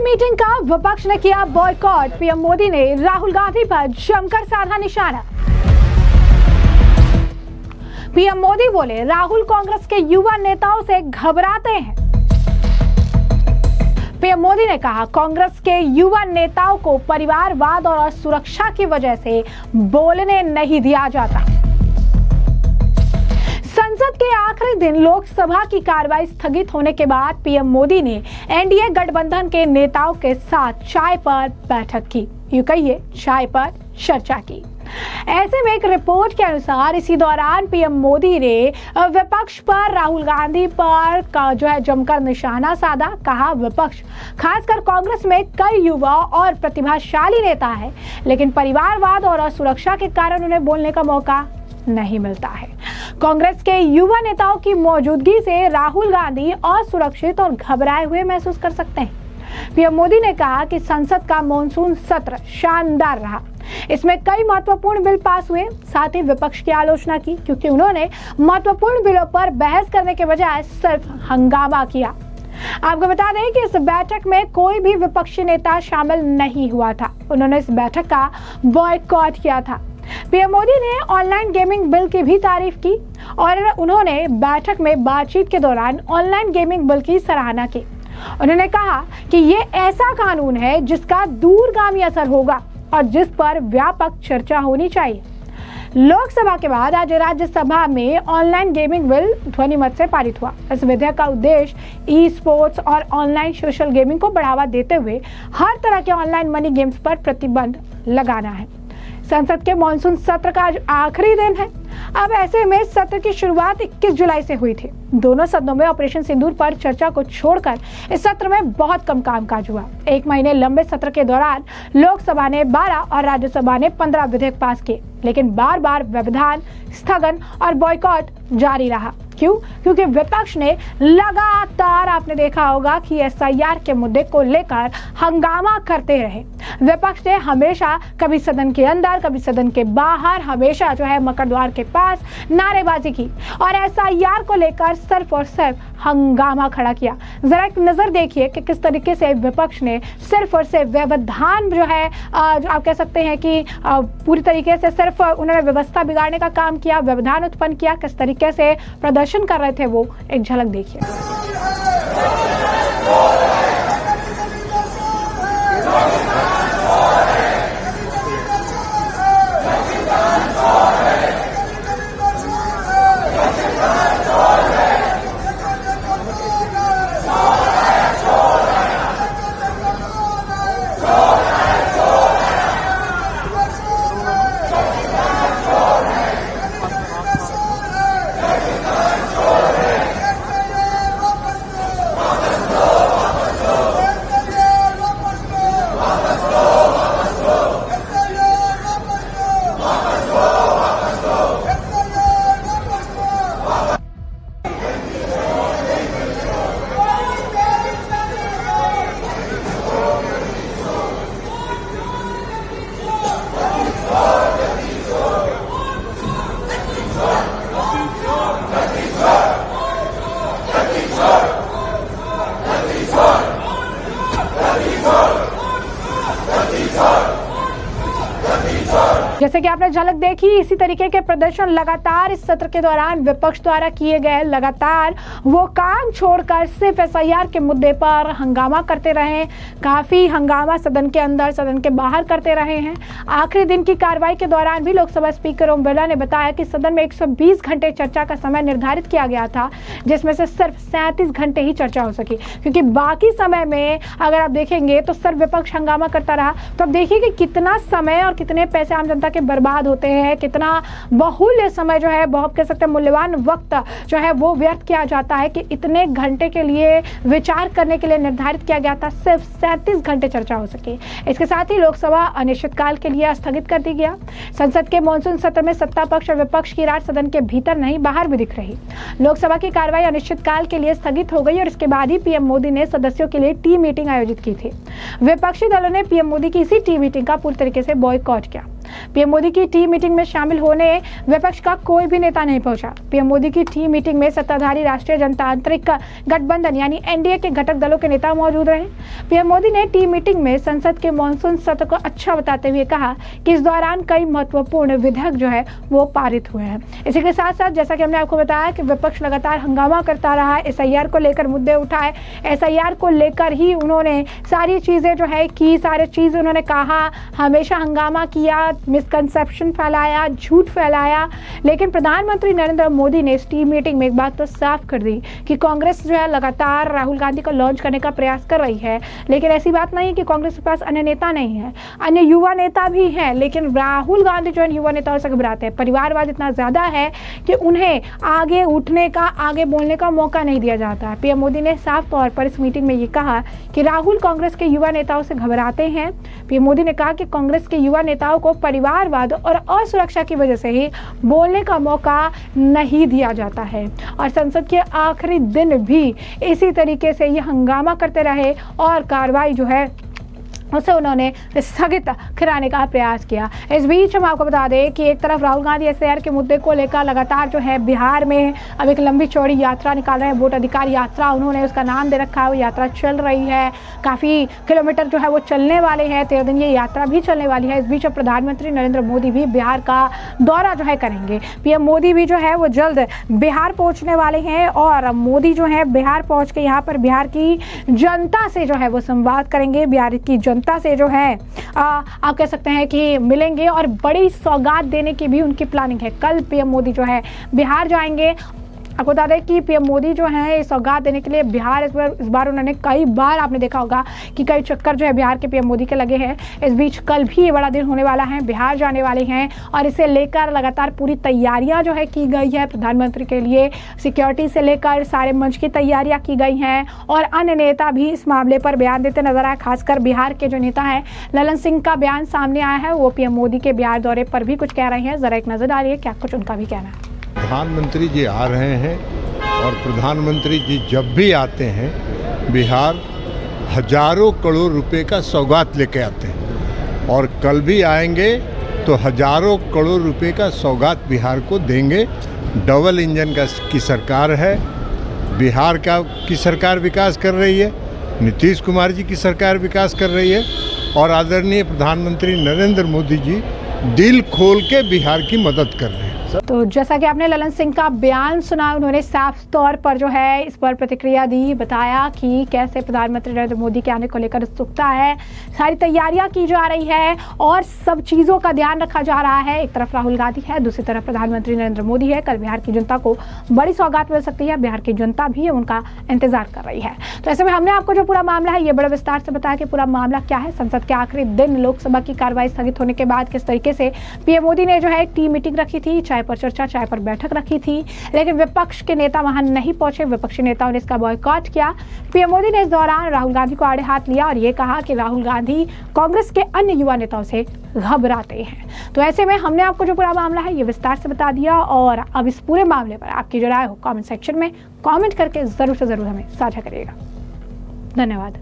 Meeting का विपक्ष ने किया बॉयकॉट। पीएम मोदी ने राहुल गांधी पर जमकर साधा निशाना। पीएम मोदी बोले, राहुल कांग्रेस के युवा नेताओं से घबराते हैं। पीएम मोदी ने कहा, कांग्रेस के युवा नेताओं को परिवारवाद और सुरक्षा की वजह से बोलने नहीं दिया जाता। संसद के आखिरी दिन लोकसभा की कार्रवाई स्थगित होने के बाद पीएम मोदी ने एनडीए गठबंधन के नेताओं के साथ चाय पर बैठक की, यूं कहिए चाय पर चर्चा की। ऐसे में एक रिपोर्ट के अनुसार इसी दौरान पीएम मोदी ने विपक्ष पर राहुल गांधी पर का जो है जमकर निशाना साधा। कहा, विपक्ष खासकर कांग्रेस में कई युवा और प्रतिभाशाली नेता है, लेकिन परिवारवाद और असुरक्षा के कारण उन्हें बोलने का मौका नहीं मिलता है। कांग्रेस के युवा नेताओं की मौजूदगी से राहुल गांधी असुरक्षित और घबराए हुए महसूस कर सकते हैं। पीएम मोदी ने कहा कि संसद का मॉनसून सत्र शानदार रहा। इसमें कई महत्वपूर्ण बिल पास हुए। साथ ही विपक्ष की आलोचना की, क्योंकि उन्होंने महत्वपूर्ण बिलों पर बहस करने के बजाय सिर्फ हंगामा किया। आपको बता दें कि इस बैठक में कोई भी विपक्षी नेता शामिल नहीं हुआ था। उन्होंने इस बैठक का बॉयकॉट किया था। पीएम मोदी ने ऑनलाइन गेमिंग बिल की भी तारीफ की और उन्होंने बैठक में बातचीत के दौरान ऑनलाइन गेमिंग बिल की सराहना की। उन्होंने कहा कि ये ऐसा कानून है जिसका दूरगामी असर होगा और जिस पर व्यापक चर्चा होनी चाहिए। लोकसभा के बाद आज राज्यसभा में ऑनलाइन गेमिंग बिल ध्वनिमत से पारित हुआ। इस विधेयक का उद्देश्य ई स्पोर्ट्स और ऑनलाइन सोशल गेमिंग को बढ़ावा देते हुए हर तरह के ऑनलाइन मनी गेम्स पर प्रतिबंध लगाना है। संसद के मॉनसून सत्र का आज आखिरी दिन है। अब ऐसे में सत्र की शुरुआत 21 जुलाई से हुई थी। दोनों सदनों में ऑपरेशन सिंदूर पर चर्चा को छोड़कर इस सत्र में बहुत कम कामकाज हुआ। 1 महीने लंबे सत्र के दौरान लोकसभा ने 12 और राज्यसभा ने 15 विधेयक पास किए, लेकिन बार बार व्यवधान, स्थगन और बॉयकॉट जारी रहा। क्यों? क्योंकि विपक्ष ने लगातार, आपने देखा होगा कि एसआईआर के मुद्दे को लेकर हंगामा करते रहे। विपक्ष ने हमेशा कभी सदन के अंदर, कभी सदन के बाहर, हमेशा जो है मकर द्वार के पास नारेबाजी की और एसआईआर को लेकर सिर्फ और सिर्फ हंगामा खड़ा किया। जरा एक नजर देखिए कि किस तरीके से विपक्ष ने सिर्फ और सिर्फ व्यवधान जो है, जो आप कह सकते हैं कि पूरी तरीके से सिर्फ उन्होंने व्यवस्था बिगाड़ने का काम किया, व्यवधान उत्पन्न किया। किस तरीके से प्रदर्शन कर रहे थे वो एक झलक देखिए। जैसे कि आपने झलक देखी, इसी तरीके के प्रदर्शन लगातार इस सत्र के दौरान विपक्ष द्वारा किए गए। लगातार वो काम छोड़कर सिर्फ एसआईआर के मुद्दे पर हंगामा करते रहे। काफी हंगामा सदन के अंदर, सदन के बाहर करते रहे हैं। आखिरी दिन की कार्रवाई के दौरान भी लोकसभा स्पीकर ओम बिरला ने बताया कि सदन में 120 घंटे चर्चा का समय निर्धारित किया गया था, जिसमें से सिर्फ 37 घंटे ही चर्चा हो सकी, क्योंकि बाकी समय में अगर आप देखेंगे तो सिर्फ विपक्ष हंगामा करता रहा। तो अब देखिए कि कितना समय और कितने पैसे आम जनता के बर्बाद होते हैं, कितना बहुल्य समय जो है, बहुत कह सकते हैं मूल्यवान वक्त जो है वो व्यर्थ किया जाता है कि इतने घंटे के लिए विचार करने के लिए निर्धारित किया गया था, सिर्फ 37 घंटे चर्चा हो सके। इसके साथ ही लोकसभा अनिश्चितकाल के लिए स्थगित कर दी गया। संसद के मॉनसून सत्र में सत्ता पक्ष और विपक्ष की राज सदन के भीतर नहीं बाहर भी दिख रही। लोकसभा की कार्रवाई अनिश्चितकाल के लिए स्थगित हो गई और इसके बाद ही पीएम मोदी ने सदस्यों के लिए टीम मीटिंग आयोजित की थी। विपक्षी दलों ने पीएम मोदी की इसी टीम मीटिंग का पूरी तरीके से बॉयकॉट किया। पीएम मोदी की टीम मीटिंग में शामिल होने विपक्ष का कोई भी नेता नहीं पहुंचा। पीएम मोदी की टीम मीटिंग में सत्ताधारी राष्ट्रीय जनतांत्रिक गठबंधन यानी एनडीए के घटक दलों के नेता मौजूद रहे। पीएम मोदी ने टीम मीटिंग में संसद के मॉनसून सत्र को अच्छा बताते हुए कहा कि इस दौरान कई महत्वपूर्ण विधेयक जो है वो पारित हुए हैं। इसी के साथ साथ जैसा कि हमने आपको बताया कि विपक्ष लगातार हंगामा करता रहा, एसआईआर को लेकर मुद्दे उठाए, एसआईआर को लेकर ही उन्होंने सारी चीजें जो है की, सारी चीज उन्होंने कहा, हमेशा हंगामा किया, मिसकंसेप्शन फैलाया, झूठ फैलाया। लेकिन प्रधानमंत्री नरेंद्र मोदी ने इस टीम मीटिंग में एक बात तो साफ कर दी कि कांग्रेस जो है लगातार राहुल गांधी को लॉन्च करने का प्रयास कर रही है, लेकिन ऐसी बात नहीं कि कांग्रेस के पास अन्य नेता नहीं है, अन्य युवा नेता भी हैं, लेकिन राहुल गांधी जो है युवा नेताओं से घबराते हैं। परिवारवाद इतना ज्यादा है कि उन्हें आगे उठने का, आगे बोलने का मौका नहीं दिया जाता है। पीएम मोदी ने साफ तौर पर इस मीटिंग में ये कहा कि राहुल कांग्रेस के युवा नेताओं से घबराते हैं। पीएम मोदी ने कहा कि कांग्रेस के युवा नेताओं को परिवारवाद और असुरक्षा की वजह से ही बोलने का मौका नहीं दिया जाता है और संसद के आखिरी दिन भी इसी तरीके से ये हंगामा करते रहे और कार्रवाई जो है उसे उन्होंने स्थगित कराने का प्रयास किया। इस बीच हम आपको बता दें कि एक तरफ राहुल गांधी एसआईआर के मुद्दे को लेकर लगातार जो है बिहार में अब एक लंबी चौड़ी यात्रा निकाल रहे हैं, वोट अधिकार यात्रा उन्होंने उसका नाम दे रखा है। वो यात्रा चल रही है, काफ़ी किलोमीटर जो है वो चलने वाले हैं, 13 दिन ये यात्रा भी चलने वाली है। इस बीच अब प्रधानमंत्री नरेंद्र मोदी भी बिहार का दौरा जो है करेंगे। पीएम मोदी भी जो है वो जल्द बिहार पहुँचने वाले हैं और मोदी जो है बिहार पहुँच के यहाँ पर बिहार की जनता से जो है वो संवाद करेंगे। बिहार की जनता से जो है आप कह सकते हैं कि मिलेंगे और बड़ी सौगात देने की भी उनकी प्लानिंग है। कल पीएम मोदी जो है बिहार जाएंगे। आपको बता दें कि पीएम मोदी जो है सौगात देने के लिए बिहार इस बार उन्होंने कई बार, आपने देखा होगा कि कई चक्कर जो है बिहार के पीएम मोदी के लगे हैं। इस बीच कल भी ये बड़ा दिन होने वाला है, बिहार जाने वाले हैं और इसे लेकर लगातार पूरी तैयारियां जो है की गई है। प्रधानमंत्री के लिए सिक्योरिटी से लेकर सारे मंच की तैयारियां की गई हैं और अन्य नेता भी इस मामले पर बयान देते नजर आए। खासकर बिहार के जो नेता हैं ललन सिंह का बयान सामने आया है, वो पीएम मोदी के बिहार दौरे पर भी कुछ कह रहे हैं। जरा एक नजर डालिए क्या कुछ उनका भी कहना है। प्रधानमंत्री जी आ रहे हैं और प्रधानमंत्री जी जब भी आते हैं बिहार हजारों करोड़ रुपए का सौगात लेके आते हैं और कल भी आएंगे तो हजारों करोड़ रुपए का सौगात बिहार को देंगे। डबल इंजन की सरकार है, बिहार की सरकार विकास कर रही है, नीतीश कुमार जी की सरकार विकास कर रही है और आदरणीय प्रधानमंत्री नरेंद्र मोदी जी दिल खोल के बिहार की मदद कर रहे हैं। तो जैसा कि आपने ललन सिंह का बयान सुना, उन्होंने साफ तौर पर जो है इस पर प्रतिक्रिया दी, बताया कि कैसे प्रधानमंत्री नरेंद्र मोदी के आने को लेकर उत्सुकता है, सारी तैयारियां की जा रही है और सब चीज़ों का ध्यान रखा जा रहा है। एक तरफ राहुल गांधी है, दूसरी तरफ प्रधानमंत्री नरेंद्र मोदी है। कल बिहार की जनता को बड़ी सौगात मिल सकती है, बिहार की जनता भी उनका इंतजार कर रही है। तो ऐसे में हमने आपको जो पूरा मामला है ये बड़े विस्तार से बताया कि पूरा मामला क्या है। संसद के आखिरी दिन लोकसभा की कार्रवाई स्थगित होने के बाद किस तरीके से पीएम मोदी ने जो है टीम मीटिंग रखी थी, चाय पर चर्चा, चाय पर बैठक रखी थी, लेकिन विपक्ष के नेता वहां नहीं पहुंचे, विपक्षी नेताओं ने इसका बॉयकॉट किया। पीएम मोदी ने इस दौरान राहुल गांधी को आड़े हाथ लिया और ये कहा कि राहुल गांधी कांग्रेस के अन्य युवा नेताओं से घबराते हैं। तो ऐसे में हमने आपको जो पूरा मामला है ये विस्तार से बता दिया और अब इस पूरे मामले पर आपकी जो राय हो कमेंट सेक्शन में कमेंट करके जरूर से जरूर हमें साझा करिएगा। धन्यवाद।